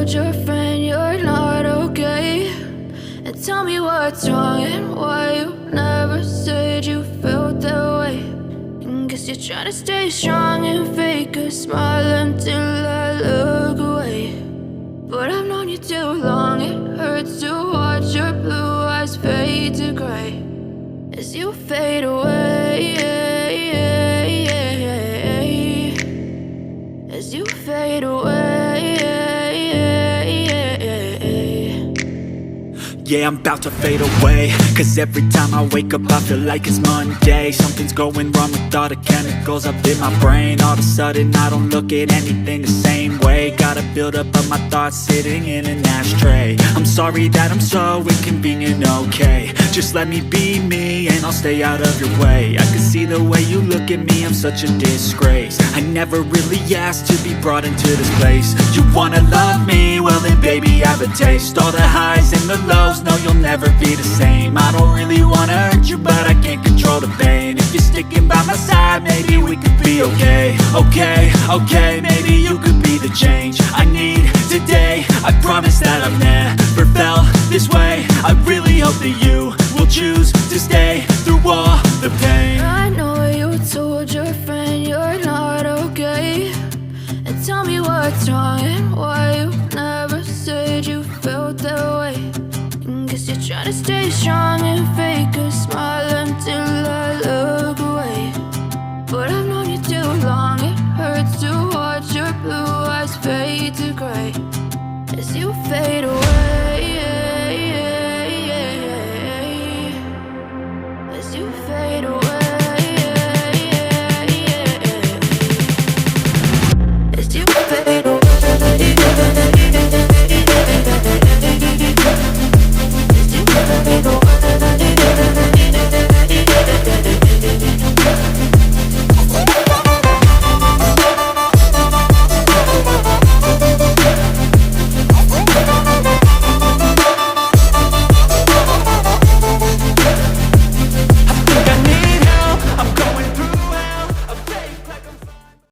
told your friend you're not okay? And tell me what's wrong and why you never said you felt that way. And guess you're trying to stay strong and fake a smile until I look away. But I've known you too long, it hurts to watch your blue eyes fade to gray as you fade away, as you fade away. Yeah, I'm about to fade away, cause every time I wake up I feel like it's Monday. Something's going wrong with all the chemicals up in my brain. All of a sudden I don't look at anything the same way. Got a buildup of my thoughts sitting in an ashtray. I'm sorry that I'm so inconvenient, okay? Just let me be me and I'll stay out of your way. I can see the way you look at me, I'm such a disgrace. I never really asked to be brought into this place. You wanna love me? Well then baby have a taste. All the highs and the lows, no you'll never be the same. I don't really wanna hurt you but I can't control the pain. If you're sticking by my side maybe we could be okay. Okay, maybe you could be the change I need today. I promise that I've never felt this way. I really hope that you will choose to stay through all the pain. I know you told your friend you're not okay. And tell me what's wrong and why you never said you felt that way. And guess you're trying to stay strong and fake a smile until I look away. But I've known you too long, it hurts to watch your blue eyes fade to gray as you fade away.